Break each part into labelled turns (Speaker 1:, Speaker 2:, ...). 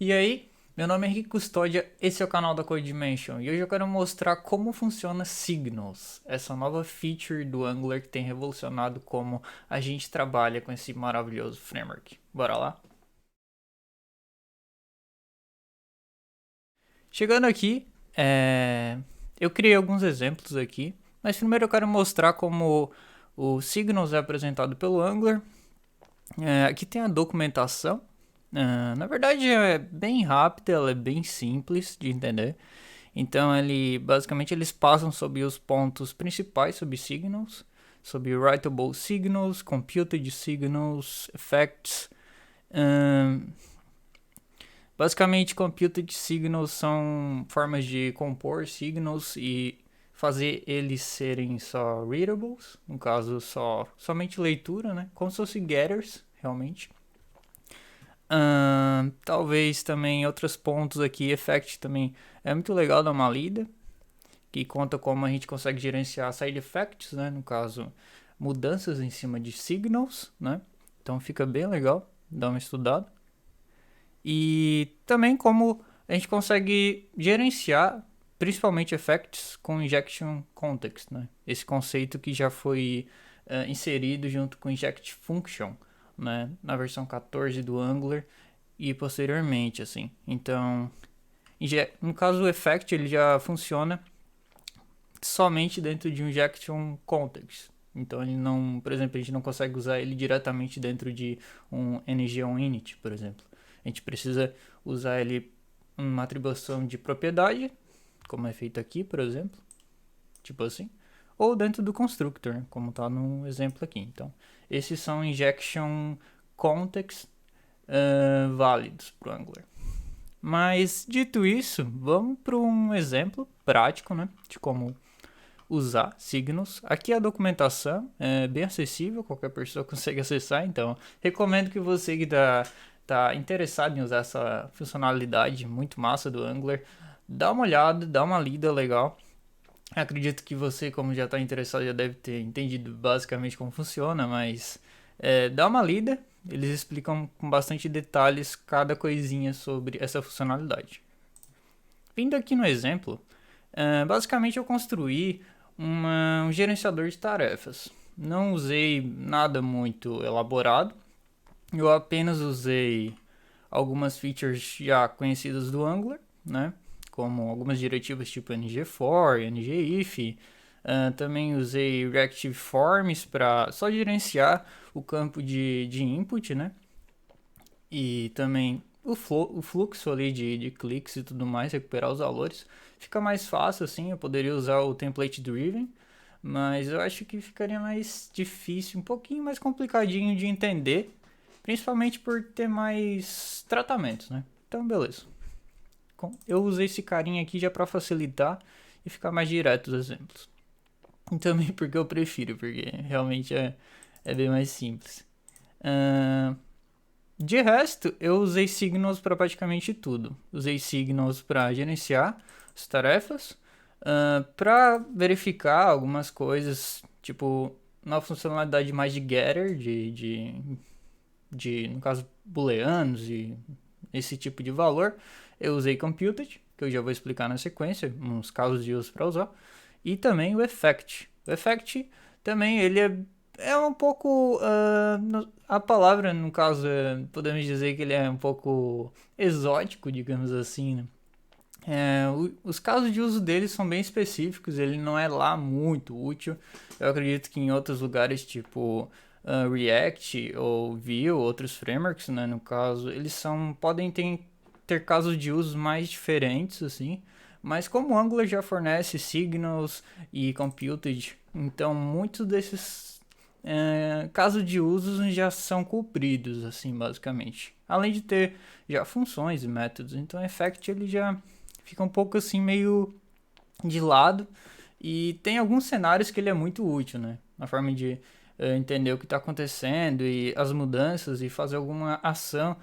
Speaker 1: E aí, meu nome é Henrique Custódia, esse é o canal da CodeDimension e hoje eu quero mostrar como funciona Signals, essa nova feature do Angular que tem revolucionado como a gente trabalha com esse maravilhoso framework. Bora lá? Chegando aqui, eu criei alguns exemplos aqui, mas primeiro eu quero mostrar como o Signals é apresentado pelo Angular. Aqui tem a documentação. Na verdade é bem rápida, ela é bem simples de entender. Então basicamente eles passam sobre os pontos principais sobre signals, sobre writable signals, computed signals, effects. Ahn, Basicamente computed signals são formas de compor signals e fazer eles serem só readables, no caso somente leitura, né? Como se fossem getters, realmente. Talvez também outros pontos aqui, effect também é muito legal dar uma lida, que conta como a gente consegue gerenciar side effects, né? No caso, mudanças em cima de signals, né? Então fica bem legal, dar uma estudada. E também como a gente consegue gerenciar, principalmente effects com injection context, né? Esse conceito que já foi inserido junto com inject function, né? Na versão 14 do Angular e posteriormente, assim. Então, no caso o effect ele já funciona somente dentro de um injection context. Então ele não, por exemplo, a gente não consegue usar ele diretamente dentro de um ng-on-init, por exemplo. A gente precisa usar ele em uma atribuição de propriedade, como é feito aqui, por exemplo, tipo assim, ou dentro do constructor, né, como está no exemplo aqui. Então, esses são injection context válidos para o Angular. Mas dito isso, vamos para um exemplo prático, né, de como usar Signals. Aqui a documentação é bem acessível, qualquer pessoa consegue acessar, então recomendo que você que tá interessado em usar essa funcionalidade muito massa do Angular, dá uma olhada, dá uma lida legal. Acredito que você, como já está interessado, já deve ter entendido basicamente como funciona, mas dá uma lida, eles explicam com bastante detalhes cada coisinha sobre essa funcionalidade. Vindo aqui no exemplo, basicamente eu construí um gerenciador de tarefas. Não usei nada muito elaborado, eu apenas usei algumas features já conhecidas do Angular, né? Como algumas diretivas tipo ng-for, ng-if. Também usei reactive forms para só gerenciar o campo de input, né? E também o fluxo ali de cliques e tudo mais, recuperar os valores. Fica mais fácil assim, eu poderia usar o template driven, mas eu acho que ficaria mais difícil, um pouquinho mais complicadinho de entender, principalmente por ter mais tratamentos, né? Então, beleza. Eu usei esse carinha aqui já para facilitar e ficar mais direto os exemplos. E também porque eu prefiro, porque realmente é bem mais simples. Uh, de resto, eu usei Signals para praticamente tudo. Usei Signals para gerenciar as tarefas, para verificar algumas coisas, tipo, na funcionalidade mais de getter, no caso, booleanos e esse tipo de valor. Eu usei computed, que eu já vou explicar na sequência, uns casos de uso para usar. E também o effect. O effect também ele é um pouco a palavra no caso podemos dizer que ele é um pouco exótico, digamos assim, né? Os casos de uso dele são bem específicos, ele não é lá muito útil. Eu acredito que em outros lugares, tipo React ou Vue, outros frameworks, né, no caso, podem ter casos de uso mais diferentes, assim. Mas como o Angular já fornece signals e computed, então muitos desses casos de usos já são cumpridos, assim, basicamente. Além de ter já funções e métodos, então o Effect ele já fica um pouco assim meio de lado e tem alguns cenários que ele é muito útil, né? Na forma de entender o que está acontecendo e as mudanças e fazer alguma ação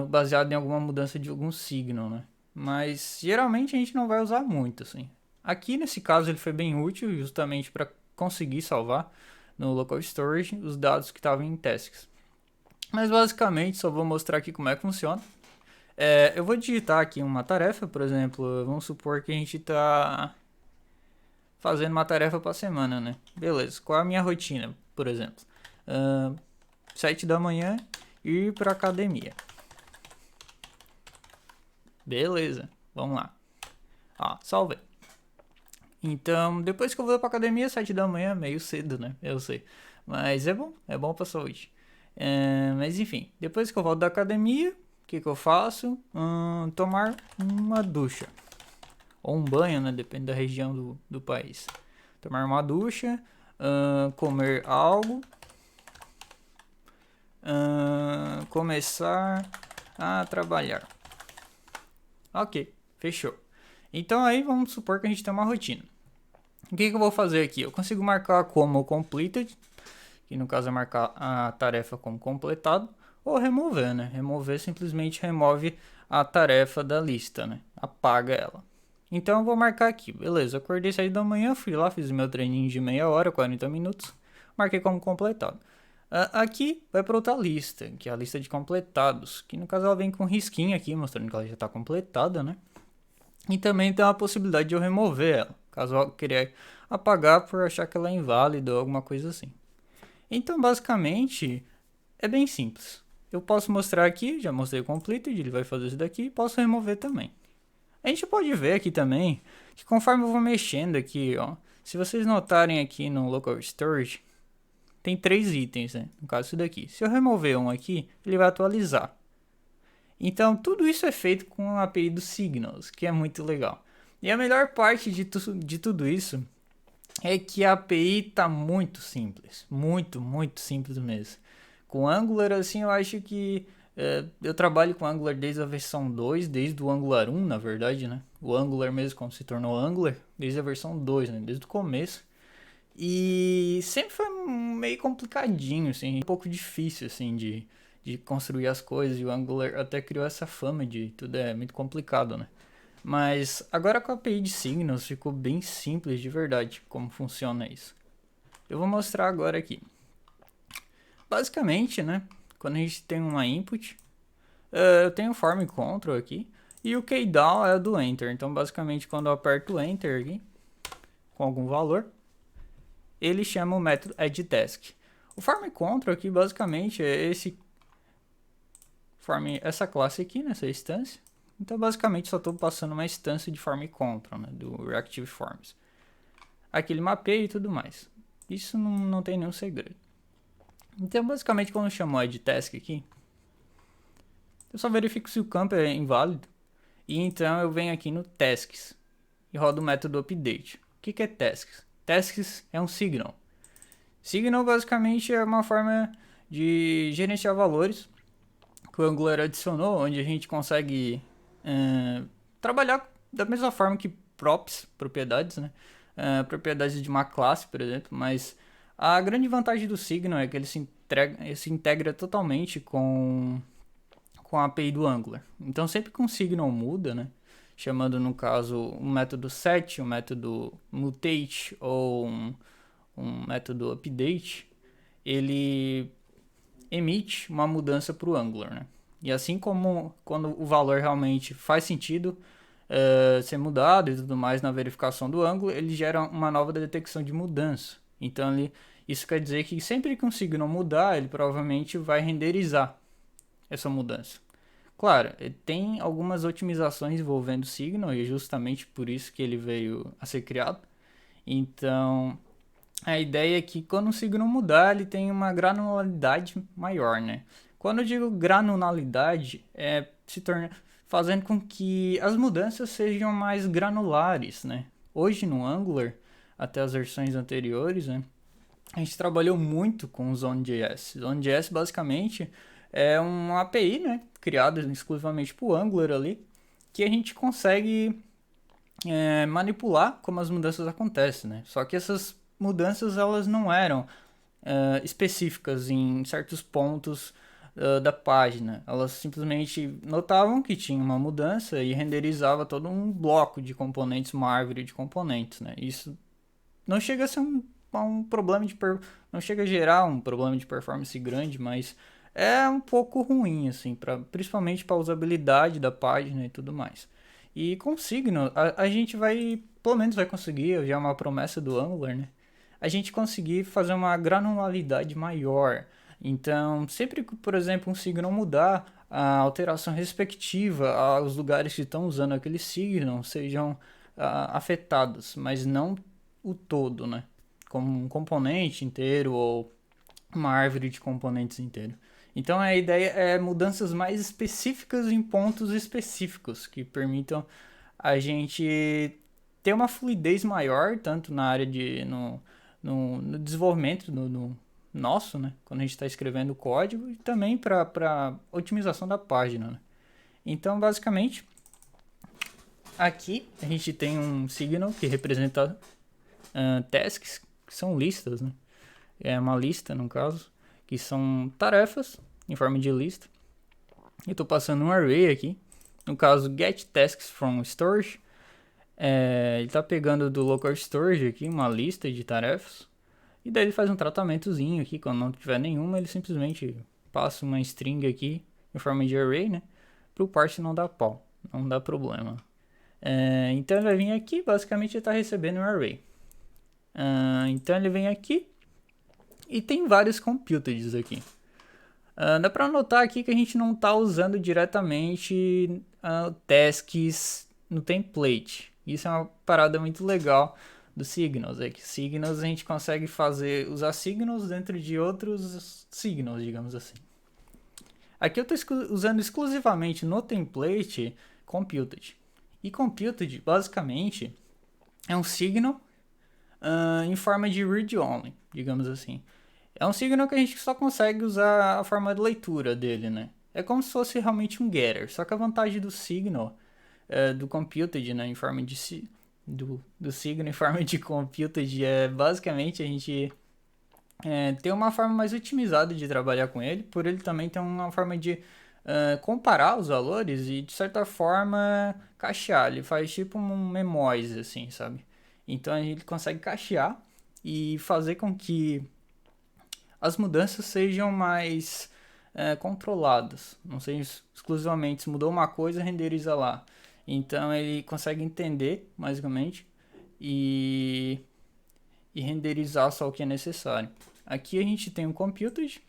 Speaker 1: baseada em alguma mudança de algum signo, né? Mas geralmente a gente não vai usar muito, assim. Aqui nesse caso ele foi bem útil justamente para conseguir salvar no local storage os dados que estavam em tasks. Mas basicamente só vou mostrar aqui como é que funciona. Eu vou digitar aqui uma tarefa, por exemplo, vamos supor que a gente está fazendo uma tarefa para semana, né? Beleza, qual é a minha rotina, por exemplo? 7 da manhã, ir para academia. Beleza, vamos lá. Ó, salvei. Então, depois que eu vou pra academia, 7 da manhã, meio cedo, né? Eu sei. Mas é bom pra saúde. Mas enfim, depois que eu volto da academia, o que eu faço? Tomar uma ducha. Ou um banho, né? Depende da região do país. Tomar uma ducha, comer algo, começar a trabalhar. Ok, fechou. Então aí vamos supor que a gente tem uma rotina. O que eu vou fazer aqui? Eu consigo marcar como completed, que no caso é marcar a tarefa como completado, ou remover, né? Remover simplesmente remove a tarefa da lista, né? Apaga ela. Então eu vou marcar aqui, beleza, acordei 7 da manhã, fui lá, fiz meu treininho de meia hora, 40 minutos, marquei como completado. Aqui vai para outra lista, que é a lista de completados, que no caso ela vem com um risquinho aqui, mostrando que ela já está completada, né? E também tem a possibilidade de eu remover ela, caso eu queria apagar por achar que ela é inválida ou alguma coisa assim. Então, basicamente, é bem simples. Eu posso mostrar aqui, já mostrei o completed, ele vai fazer isso daqui, posso remover também. A gente pode ver aqui também, que conforme eu vou mexendo aqui, ó, se vocês notarem aqui no Local Storage, tem 3 itens, né? No caso, isso daqui. Se eu remover um aqui, ele vai atualizar. Então, tudo isso é feito com a API do Signals, que é muito legal. E a melhor parte de tudo isso é que a API está muito simples. Muito, muito simples mesmo. Com Angular, assim, eu acho que eu trabalho com Angular desde a versão 2, desde o Angular 1, na verdade, né? O Angular mesmo, como se tornou Angular, desde a versão 2, né? Desde o começo. E sempre foi meio complicadinho, assim, um pouco difícil, assim, de construir as coisas. E o Angular até criou essa fama de tudo é muito complicado, né? Mas agora com a API de Signals ficou bem simples de verdade como funciona isso. Eu vou mostrar agora aqui. Basicamente, né? Quando a gente tem uma input, eu tenho o form control aqui. E o keydown é o do enter. Então, basicamente, quando eu aperto enter aqui, com algum valor, ele chama o método addTask. O form control aqui, basicamente, é essa classe aqui, nessa instância. Então, basicamente, só estou passando uma instância de form control, né, do Reactive Forms. Aqui ele mapeia e tudo mais. Isso não tem nenhum segredo. Então, basicamente, quando eu chamo o addTask aqui, eu só verifico se o campo é inválido. E então eu venho aqui no tasks e rodo o método update. O que é tasks? Tasks é um signal. Signal basicamente é uma forma de gerenciar valores que o Angular adicionou, onde a gente consegue trabalhar da mesma forma que props, propriedades, né? Propriedades de uma classe, por exemplo, mas a grande vantagem do Signal é que ele se integra totalmente com a API do Angular. Então sempre que um Signal muda, né? Chamando no caso um método set, um método mutate ou um método update, ele emite uma mudança para o Angular, né? E assim como quando o valor realmente faz sentido ser mudado e tudo mais na verificação do Angular, ele gera uma nova detecção de mudança. Então isso quer dizer que sempre que um signal mudar, ele provavelmente vai renderizar essa mudança. Claro, tem algumas otimizações envolvendo o Signal e é justamente por isso que ele veio a ser criado. Então, a ideia é que quando o Signal mudar, ele tem uma granularidade maior, né? Quando eu digo granularidade, se torna fazendo com que as mudanças sejam mais granulares, né? Hoje no Angular, até as versões anteriores, né? A gente trabalhou muito com o Zone.js. Zone.js basicamente é uma API, né, criada exclusivamente para o Angular ali, que a gente consegue manipular como as mudanças acontecem, né? Só que essas mudanças elas não eram específicas em certos pontos da página. Elas simplesmente notavam que tinha uma mudança e renderizava todo um bloco de componentes, uma árvore de componentes, né? Isso não chega a ser um problema não chega a gerar um problema de performance grande, mas é um pouco ruim, assim, principalmente para a usabilidade da página e tudo mais. E com Signal, a gente vai, pelo menos vai conseguir, já é uma promessa do Angular, né? A gente conseguir fazer uma granularidade maior. Então, sempre que, por exemplo, um Signal mudar, a alteração respectiva aos lugares que estão usando aquele Signal sejam afetados, mas não o todo, né? Como um componente inteiro ou uma árvore de componentes inteiro. Então a ideia é mudanças mais específicas em pontos específicos que permitam a gente ter uma fluidez maior, tanto na área de no desenvolvimento no nosso, né, quando a gente está escrevendo código, e também para otimização da página. Né? Então basicamente aqui a gente tem um signal que representa tasks, que são listas, né? É uma lista no caso, que são tarefas em forma de lista. Eu estou passando um array aqui, no caso get tasks from storage. Ele está pegando do local storage aqui uma lista de tarefas e daí ele faz um tratamentozinho aqui. Quando não tiver nenhuma, ele simplesmente passa uma string aqui em forma de array, né, para o parse não dar pau, não dá problema. Então ele vai vir aqui, basicamente ele está recebendo um array. Então ele vem aqui e tem vários computers aqui. Dá para notar aqui que a gente não está usando diretamente tasks no template. Isso é uma parada muito legal do Signals. É que Signals a gente consegue usar Signals dentro de outros Signals, digamos assim. Aqui eu estou usando exclusivamente no template Computed. E Computed basicamente é um Signal em forma de read-only, digamos assim. É um signal que a gente só consegue usar a forma de leitura dele, né? É como se fosse realmente um getter. Só que a vantagem do signal, do computed, né, em forma de do signal em forma de computed é basicamente a gente ter uma forma mais otimizada de trabalhar com ele, por ele também ter uma forma de comparar os valores e de certa forma cachear. Ele faz tipo um memoise, assim, sabe? Então ele consegue cachear e fazer com que as mudanças sejam mais controladas. Não seja exclusivamente se mudou uma coisa, renderiza lá. Então ele consegue entender, basicamente, e renderizar só o que é necessário. Aqui a gente tem um computed,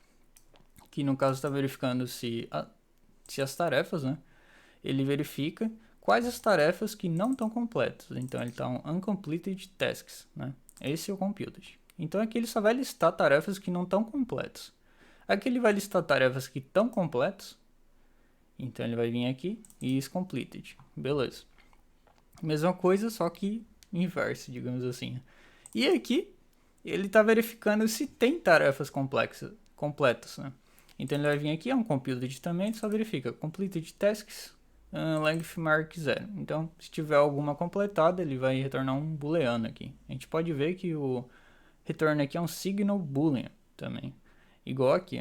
Speaker 1: que no caso está verificando se as tarefas, né? Ele verifica quais as tarefas que não estão completas. Então ele está um uncompleted tasks, né? Esse é o computed. Então aqui ele só vai listar tarefas que não estão completas. Aqui ele vai listar tarefas que estão completas. Então ele vai vir aqui e is completed. Beleza. Mesma coisa, só que inverso, digamos assim. E aqui ele está verificando se tem tarefas completas, né? Então ele vai vir aqui, é um completed também, ele só verifica completed tasks, length mark 0. Então se tiver alguma completada, ele vai retornar um booleano aqui. A gente pode ver que o retorno aqui é um signal boolean também. Igual aqui,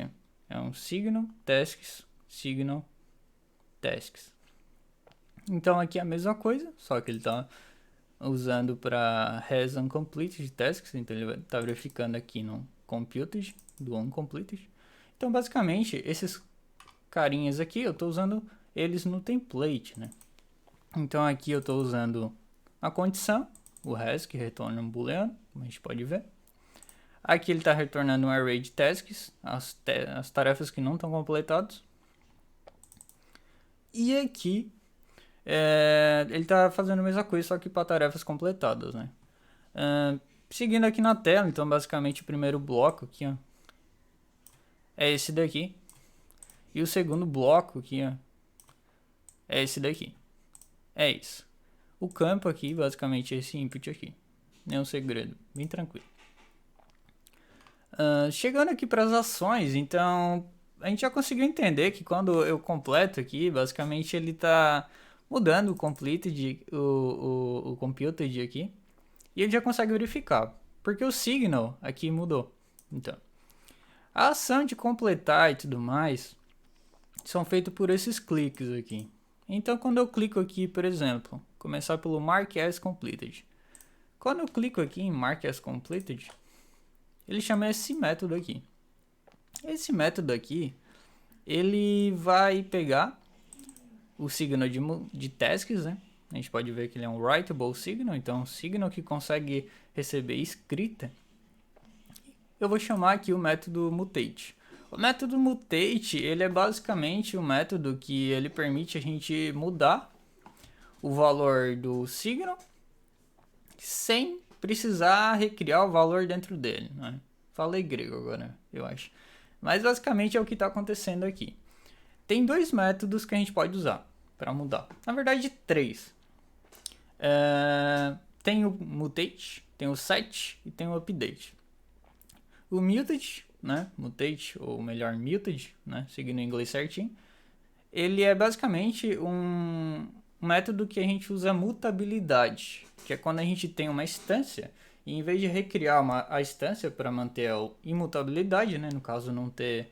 Speaker 1: é um signal tasks. Então aqui é a mesma coisa, só que ele está usando para has uncompleted tasks, então ele está verificando aqui no computed do uncompleted. Então basicamente esses carinhas aqui eu estou usando eles no template, né? Então aqui eu estou usando a condição, o has que retorna um booleano, como a gente pode ver. Aqui ele está retornando um array de tasks, as tarefas que não estão completadas. E aqui ele está fazendo a mesma coisa, só que para tarefas completadas, né? Seguindo aqui na tela, então basicamente o primeiro bloco aqui, ó, é esse daqui. E o segundo bloco aqui, ó, é esse daqui. É isso. O campo aqui, basicamente, é esse input aqui. Nenhum segredo, bem tranquilo. Chegando aqui para as ações, então a gente já conseguiu entender que quando eu completo aqui, basicamente ele está mudando o completed, o computed aqui, e ele já consegue verificar, porque o signal aqui mudou. Então, a ação de completar e tudo mais são feitos por esses cliques aqui. Então, quando eu clico aqui, por exemplo, começar pelo mark as completed. Quando eu clico aqui em mark as completed, ele chama esse método aqui. Esse método aqui, ele vai pegar o signal de tasks, né? A gente pode ver que ele é um writable signal, então um signal que consegue receber escrita. Eu vou chamar aqui o método mutate. O método mutate, ele é basicamente um método que ele permite a gente mudar o valor do signal sem precisar recriar o valor dentro dele, né? Falei grego agora, eu acho. Mas basicamente é o que está acontecendo aqui. Tem dois métodos que a gente pode usar para mudar. Na verdade, três. Tem o mutate, tem o set e tem o update. O mutate, né? Mutate, ou melhor, muted, né? Seguindo o inglês certinho. Ele é basicamente um método que a gente usa mutabilidade, que é quando a gente tem uma instância e em vez de recriar a instância para manter a imutabilidade, né? No caso, não ter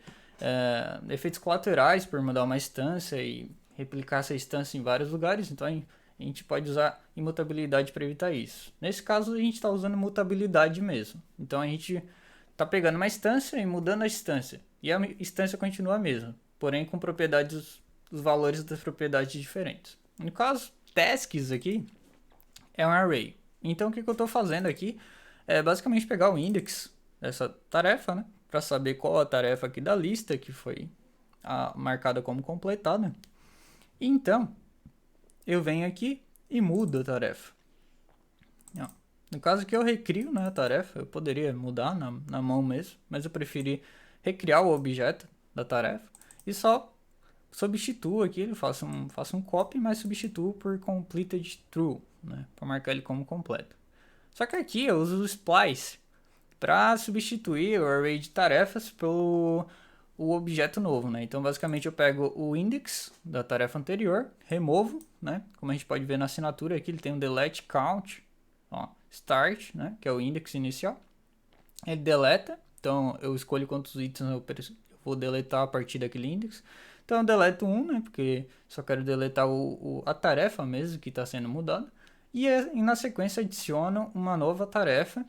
Speaker 1: efeitos colaterais por mudar uma instância e replicar essa instância em vários lugares, então a gente pode usar imutabilidade para evitar isso. Nesse caso, a gente está usando mutabilidade mesmo. Então a gente está pegando uma instância e mudando a instância. E a instância continua a mesma, porém com propriedades, os valores das propriedades diferentes. No caso, tasks aqui é um array. Então o que eu estou fazendo aqui é basicamente pegar o index dessa tarefa, né? Para saber qual a tarefa aqui da lista que foi marcada como completada. E então, eu venho aqui e mudo a tarefa. Ó, no caso que eu recrio, né, a tarefa, eu poderia mudar na mão mesmo, mas eu preferi recriar o objeto da tarefa e só substituo aqui, eu faço um copy, mas substituo por completed true, né, para marcar ele como completo. Só que aqui eu uso o splice para substituir o array de tarefas pelo o objeto novo, né? Então, basicamente, eu pego o index da tarefa anterior, removo, né? Como a gente pode ver na assinatura aqui, ele tem um delete count, ó, start, né? Que é o index inicial. Ele deleta, então eu escolho quantos itens eu vou deletar a partir daquele index. Então, eu deleto um, né? Porque só quero deletar a tarefa mesmo que está sendo mudada. E na sequência adiciono uma nova tarefa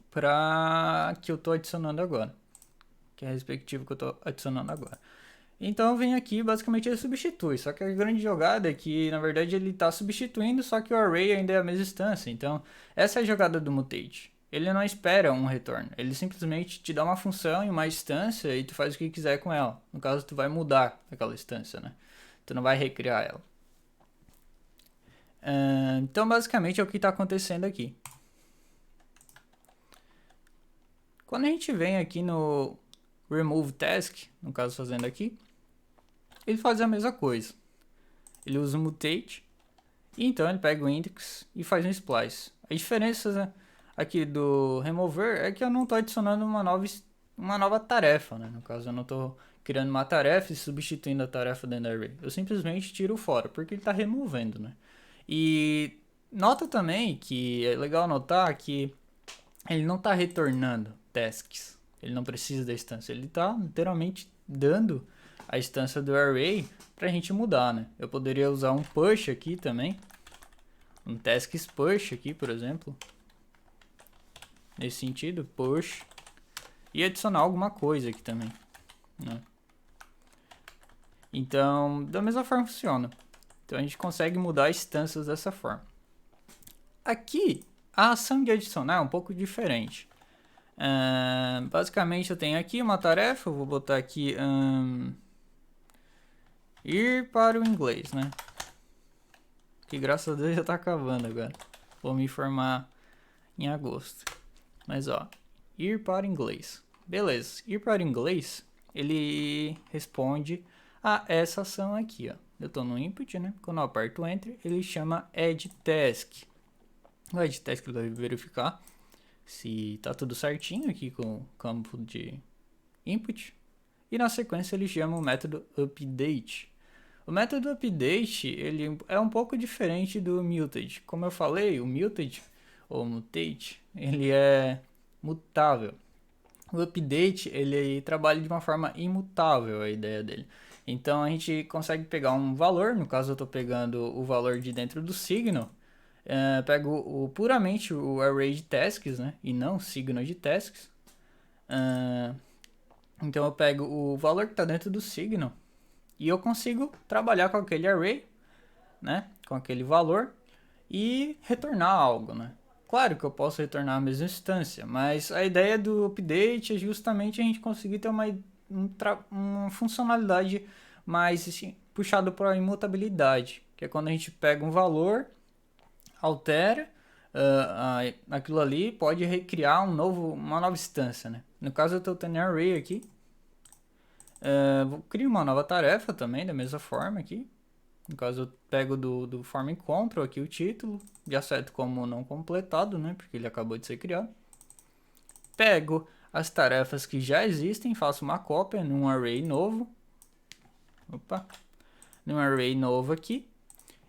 Speaker 1: para que eu estou adicionando agora, que é a respectiva que eu estou adicionando agora. Então eu venho aqui, basicamente ele substitui, só que a grande jogada é que na verdade ele está substituindo, só que o array ainda é a mesma instância. Então essa é a jogada do mutate. Ele não espera um retorno, ele simplesmente te dá uma função em uma instância e tu faz o que quiser com ela. No caso, tu vai mudar aquela instância, né? Tu não vai recriar ela. Então basicamente é o que está acontecendo aqui. Quando a gente vem aqui no remove task, no caso fazendo aqui, ele faz a mesma coisa. Ele usa o mutate, e então ele pega o index e faz um splice. A diferença aqui do remover é que eu não estou adicionando uma nova tarefa, né? No caso, eu não estou criando uma tarefa e substituindo a tarefa dentro do array. Eu simplesmente tiro fora, porque ele está removendo, né? E nota também que é legal notar que ele não está retornando tasks. Ele não precisa da instância. Ele está literalmente dando a instância do array para a gente mudar, né? Eu poderia usar um push aqui também. Um tasks push aqui, por exemplo. Nesse sentido, push. E adicionar alguma coisa aqui também, né? Então, da mesma forma funciona. Então a gente consegue mudar instâncias dessa forma. Aqui, a ação de adicionar é um pouco diferente. Basicamente eu tenho aqui uma tarefa, eu vou botar aqui ir para o inglês, né? Que graças a Deus já está acabando agora. Vou me formar em agosto. Mas ó, ir para inglês. Beleza, ir para inglês, ele responde a essa ação aqui, ó. Eu estou no input, né? Quando eu aperto enter, ele chama add task. O add task ele vai verificar se tá tudo certinho aqui com o campo de input. E na sequência ele chama o método update. O método update ele é um pouco diferente do mutate. Como eu falei, o mutate ou mutate, ele é mutável. O update ele trabalha de uma forma imutável, a ideia dele. Então a gente consegue pegar um valor, no caso eu estou pegando o valor de dentro do signal. Pego puramente o array de tasks, né? E não signal de tasks. Então eu pego o valor que está dentro do signal e eu consigo trabalhar com aquele array, né, com aquele valor e retornar algo, né. Claro que eu posso retornar a mesma instância, mas a ideia do update é justamente a gente conseguir ter uma funcionalidade mais assim, puxado para a imutabilidade, que é quando a gente pega um valor, altera, aquilo ali pode recriar uma nova instância, né. No caso eu estou tendo array aqui, vou criar uma nova tarefa também da mesma forma aqui. No caso eu pego do form control aqui o título, já seto como não completado, né, porque ele acabou de ser criado. Pego as tarefas que já existem, faço uma cópia num array novo. Num array novo aqui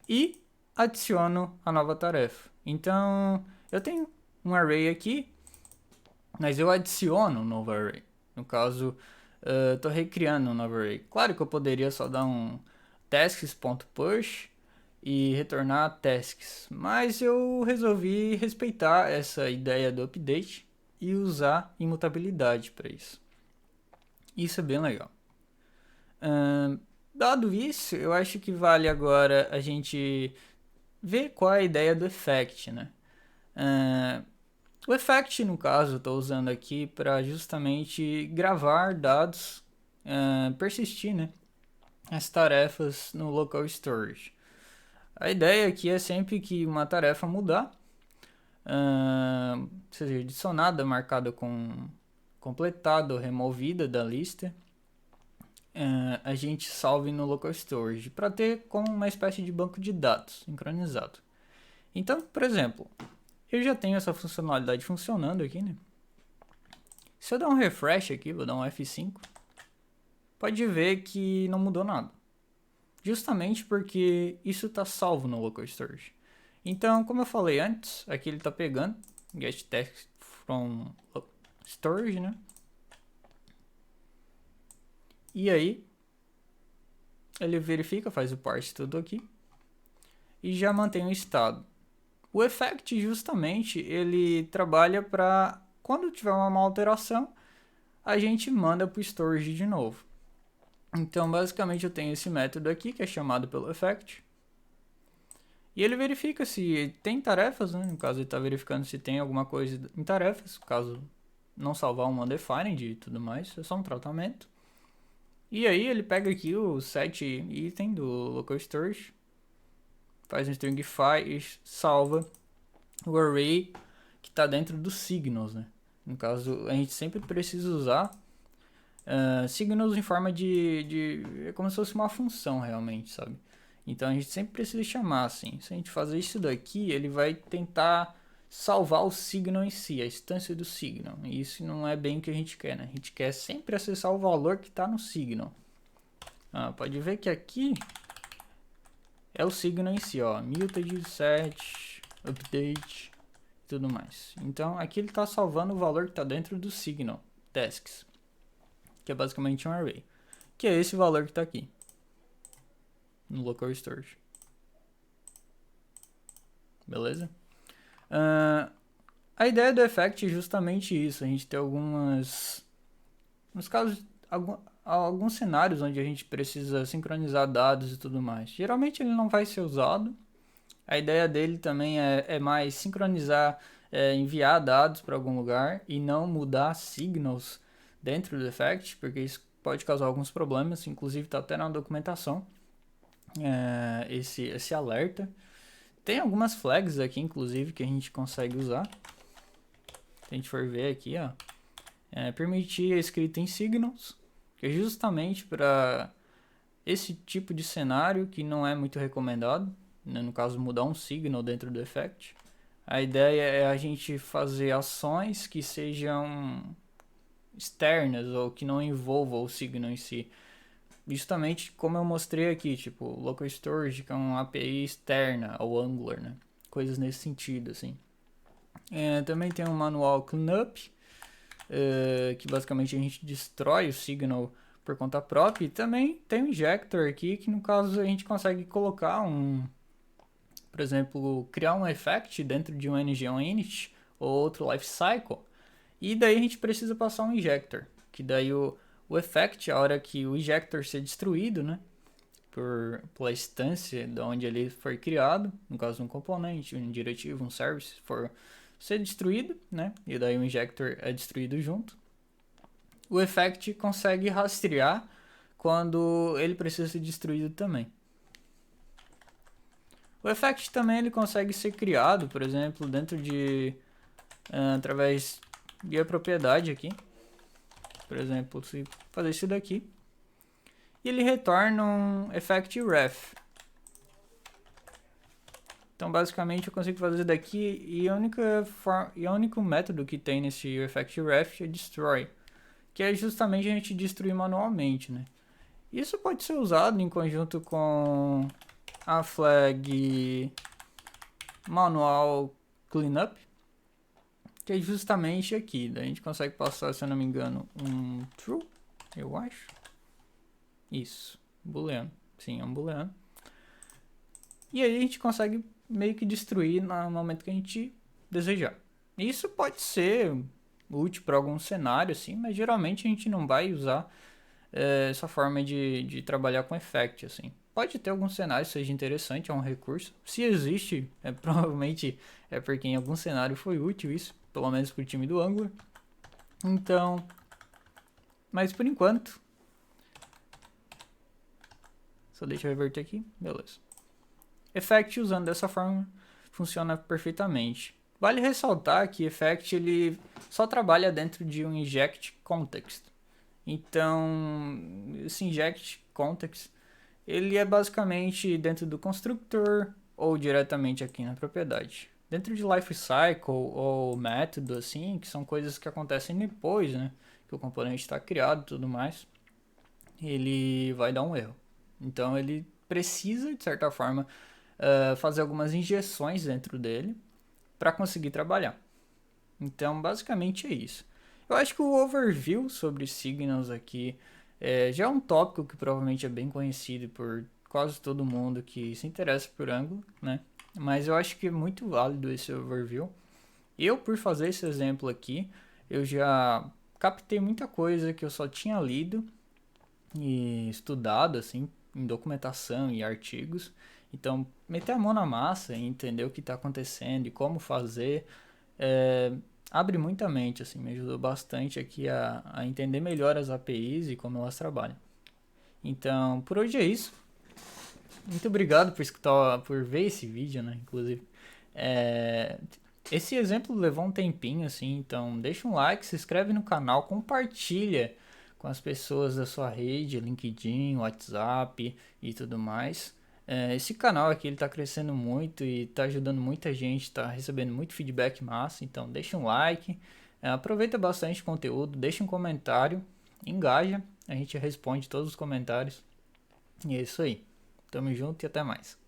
Speaker 1: e adiciono a nova tarefa. Então, eu tenho um array aqui, mas eu adiciono um novo array. No caso, estou recriando um novo array. Claro que eu poderia só dar um tasks.push e retornar tasks, mas eu resolvi respeitar essa ideia do update e usar imutabilidade para isso. Isso é bem legal. Dado isso, eu acho que vale agora a gente ver qual é a ideia do effect, né? O effect, no caso, estou usando aqui para justamente gravar dados, persistir, né? As tarefas no local storage. A ideia aqui é sempre que uma tarefa mudar, seja adicionada, marcada com completada ou removida da lista, a gente salve no local storage para ter como uma espécie de banco de dados sincronizado. Então, por exemplo, eu já tenho essa funcionalidade funcionando aqui, né? Se eu dar um refresh aqui, vou dar um F5, pode ver que não mudou nada. Justamente porque isso está salvo no local storage. Então, como eu falei antes, aqui ele está pegando get text from storage, né? E aí, ele verifica, faz o parse tudo aqui e já mantém o estado. O effect, justamente, ele trabalha para quando tiver uma alteração, a gente manda para o storage de novo. Então, basicamente, eu tenho esse método aqui, que é chamado pelo effect. E ele verifica se tem tarefas, né? No caso, ele está verificando se tem alguma coisa em tarefas. Caso não salvar um undefined e tudo mais, é só um tratamento. E aí, ele pega aqui o set item do local storage, faz um stringify e salva o array que está dentro dos signals, né? No caso, a gente sempre precisa usar signals em forma é como se fosse uma função realmente, sabe? Então a gente sempre precisa chamar assim. Se a gente fazer isso daqui, ele vai tentar salvar o signal em si, a instância do signal. E isso não é bem o que a gente quer, né? A gente quer sempre acessar o valor que está no signal. Pode ver que aqui é o signal em si, ó. Muted, set, update e tudo mais. Então aqui ele está salvando o valor que está dentro do signal, tasks, que é basicamente um array, que é esse valor que está aqui no local storage. Beleza? A ideia do effect é justamente isso. A gente tem nos casos, alguns cenários onde a gente precisa sincronizar dados e tudo mais. Geralmente ele não vai ser usado. A ideia dele também é mais sincronizar, enviar dados para algum lugar e não mudar signals dentro do effect, porque isso pode causar alguns problemas. Inclusive está até na documentação esse alerta. Tem algumas flags aqui, inclusive, que a gente consegue usar. Se a gente for ver aqui, ó, permitir a escrita em signals, que é justamente para esse tipo de cenário que não é muito recomendado, né? No caso, mudar um signal dentro do effect. A ideia é a gente fazer ações que sejam externas ou que não envolvam o signal em si. Justamente como eu mostrei aqui, tipo, local storage, que é uma API externa ao Angular, né? Coisas nesse sentido, assim. Também tem um manual cleanup, que basicamente a gente destrói o signal por conta própria. E também tem um injector aqui, que no caso a gente consegue colocar por exemplo, criar um effect dentro de um ng init ou outro lifecycle. E daí a gente precisa passar um injector, que daí o O effect, a hora que o injector ser destruído, né? Pela instância de onde ele foi criado, no caso um componente, um diretivo, um service, for ser destruído, né? E daí o injector é destruído junto. O effect consegue rastrear quando ele precisa ser destruído também. O effect também ele consegue ser criado, por exemplo, dentro de através de a propriedade aqui. Por exemplo, se fazer isso daqui, e ele retorna um effect ref. Então, basicamente, eu consigo fazer isso daqui e o único método que tem nesse effect ref é destroy, que é justamente a gente destruir manualmente, né? Isso pode ser usado em conjunto com a flag manual cleanup, que é justamente aqui. Daí a gente consegue passar, se eu não me engano, um true, eu acho. Isso, booleano. Sim, é um booleano. E aí a gente consegue meio que destruir no momento que a gente desejar. Isso pode ser útil para algum cenário, assim, mas geralmente a gente não vai usar essa forma de trabalhar com effect, assim. Pode ter algum cenário que seja interessante, é um recurso. Se existe, provavelmente é porque em algum cenário foi útil isso, pelo menos para o time do Angular. Então, mas por enquanto, só deixa eu reverter aqui, beleza. Effect usando dessa forma funciona perfeitamente. Vale ressaltar que Effect ele só trabalha dentro de um inject context. Então, esse inject context ele é basicamente dentro do constructor ou diretamente aqui na propriedade. Dentro de lifecycle ou método assim, que são coisas que acontecem depois, né, que o componente está criado e tudo mais, ele vai dar um erro. Então ele precisa de certa forma fazer algumas injeções dentro dele para conseguir trabalhar. Então, basicamente é isso. Eu acho que o overview sobre signals aqui já é um tópico que provavelmente é bem conhecido por quase todo mundo que se interessa por Angular, né? Mas eu acho que é muito válido esse overview. Eu, por fazer esse exemplo aqui, eu já captei muita coisa que eu só tinha lido e estudado, assim, em documentação e artigos. Então, meter a mão na massa e entender o que está acontecendo e como fazer, abre muita mente, assim, me ajudou bastante aqui a entender melhor as APIs e como elas trabalham. Então, por hoje é isso. Muito obrigado por escutar, por ver esse vídeo, né, inclusive. Esse exemplo levou um tempinho, assim, então deixa um like, se inscreve no canal, compartilha com as pessoas da sua rede, LinkedIn, WhatsApp e tudo mais. Esse canal aqui ele tá crescendo muito e tá ajudando muita gente, tá recebendo muito feedback massa, então deixa um like, aproveita bastante o conteúdo, deixa um comentário, engaja, a gente responde todos os comentários. E é isso aí. Tamo junto e até mais.